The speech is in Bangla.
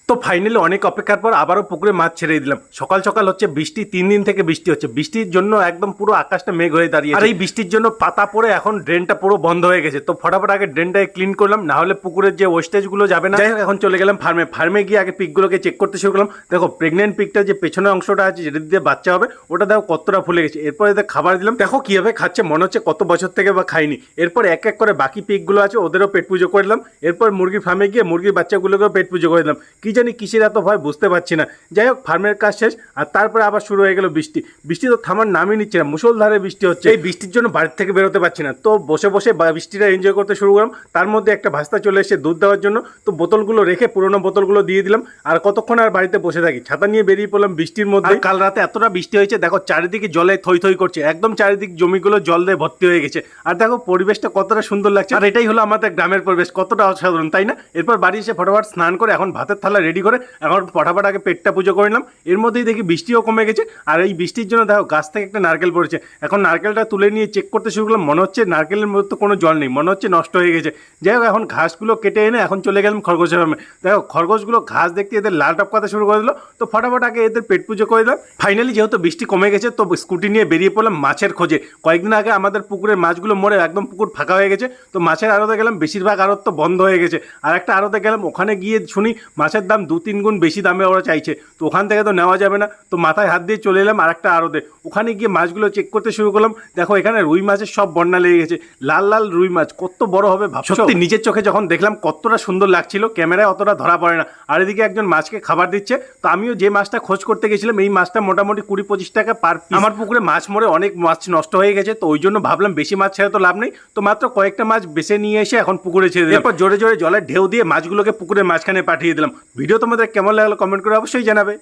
তো ফাইনালি অনেক অপেক্ষার পর আবারও পুকুরে মাছ ছেড়ে দিলাম। সকাল সকাল হচ্ছে বৃষ্টি, 3 দিন থেকে বৃষ্টি হচ্ছে। বৃষ্টির জন্য একদম পুরো আকাশটা মেঘ হয়ে দাঁড়িয়ে, আর এই বৃষ্টির জন্য পাতা পড়ে এখন ড্রেনটা পুরো বন্ধ হয়ে গেছে। তো ফটাফট আগে ড্রেনটাকে ক্লিন করলাম, না হলে পুকুরের যে ওয়েস্টেজগুলো যাবে না। যাই হোক, এখন চলে গেলাম ফার্মে গিয়ে আগে পিকগুলোকে চেক করতে শুরু করলাম। দেখো প্রেগনেন্ট পিকটা যে পেছনের অংশটা আছে যেটা দিয়ে বাচ্চা হবে, ওটা দেখো কতটা ফুলে গেছে। এরপর এদের খাবার দিলাম, দেখো কিভাবে খাচ্ছে, মনে হচ্ছে কত বছর থেকে বা খাইনি। এরপর এক এক করে বাকি পিকগুলো আছে ওদেরও পেট পুজো করে দিলাম। এরপর মুরগির ফার্মে গিয়ে মুরগির বাচ্চাগুলোকেও পেট পুজো করে দিলাম। কি জানি কিসের এত ভয় বুঝতে পারছি না। যাই হোক, ফার্মের কাজ শেষ, আর তারপরে আবার শুরু হয়ে গেল বৃষ্টি। বৃষ্টি তো থামার নামই নিচ্ছে না, মুষলধারে বৃষ্টি হচ্ছে। এই বৃষ্টির জন্য বাড়ির থেকে বেরোতে পারছি না। তো বসে বসে বৃষ্টিটা এনজয় করতে শুরু করলাম। তার মধ্যে একটা ভাস্তা চলে এসে দুধ দেওয়ার জন্য, তো বোতলগুলো রেখে পুরোনো বোতলগুলো দিয়ে দিলাম। আর কতক্ষণ আর বাড়িতে বসে থাকি, ছাতা নিয়ে বেরিয়ে পড়লাম বৃষ্টির মধ্যে। কাল রাতে এতটা বৃষ্টি হয়েছে, দেখো চারিদিকে জলে থই থই করছে, একদম চারিদিক জমিগুলো জল দিয়ে ভর্তি হয়ে গেছে। আর দেখো পরিবেশটা কতটা সুন্দর লাগছে। আর এটাই হলো আমাদের গ্রামের পরিবেশ, কতটা অসাধারণ, তাই না? এরপর বাড়ি এসে ফটাফট স্নান করে এখন ভাতের থালা রেডি করে এখন ফটাফট আগে পেটটা পুজো করে নিলাম। এর মধ্যেই দেখি বৃষ্টিও কমে গেছে। আর এই বৃষ্টির জন্য দেখো গাছ থেকে একটা নারকেল পড়েছে। এখন নারকেলটা তুলে নিয়ে চেক করতে শুরু করলাম, মনে হচ্ছে নারকেলের মধ্যে কোনো জল নেই, মনে হচ্ছে নষ্ট হয়ে গেছে। যাই হোক, এখন ঘাসগুলো কেটে এনে এখন চলে গেলাম খরগোশের ফার্মে। দেখো খরগোশগুলো ঘাস দেখতে এদের লাল টপকাতে শুরু করে দিল। তো ফটাফট আগে এদের পেট পুজো করে দিলাম। ফাইনালি যেহেতু বৃষ্টি কমে গেছে, তো স্কুটি নিয়ে বেরিয়ে পড়লাম মাছের খোঁজে। কয়েকদিন আগে আমাদের পুকুরের মাছগুলো মরে একদম পুকুর ফাঁকা হয়ে গেছে। তো মাছের আড়তে গেলাম, বেশিরভাগ আড়ত তো বন্ধ হয়ে গেছে। আর একটা আড়তে গেলাম, ওখানে গিয়ে শুনি মাছের দাম 2-3 গুণ বেশি দামে ওরা চাইছে। তো ওখান থেকে তো নেওয়া যাবে না, তো মাথায় হাত দিয়ে চলে এলাম আর একটা আড়তে। ওখানে গিয়ে মাছগুলো চেক করতে শুরু করলাম। দেখো এখানে রুই মাছের সব বন্যা লেগে গেছে, লাল লাল রুই মাছ, কত বড় হবে ভাবছো? সত্যি নিজের চোখে যখন দেখলাম কতটা সুন্দর লাগছিল, ক্যামেরায় অতটা ধরা পড়ে না। আর এদিকে একজন মাছকে খাবার দিচ্ছে। তো আমিও যে মাছটা খোঁজ করতে গেছিলাম, এই মাছটা মোটামুটি 20-25 টাকা পার পিস। আমার পুকুরে মাছ মরে অনেক মাছ নষ্ট হয়ে গেছে, তো ওই জন্য ভাবলাম বেশি মাছ ছেড়ে তো লাভ নেই। তো মাত্র কয়েকটা মাছ বেছে নিয়ে এসে এখন পুকুরে ছেড়ে দিলাম। এরপর জোরে জোরে জলের ঢেউ দিয়ে মাছগুলোকে পুকুরের মাঝখানে পাঠিয়ে দিলাম। ভিডিও তোমাদের কেমন লাগলো কমেন্ট করে অবশ্যই জানাবে।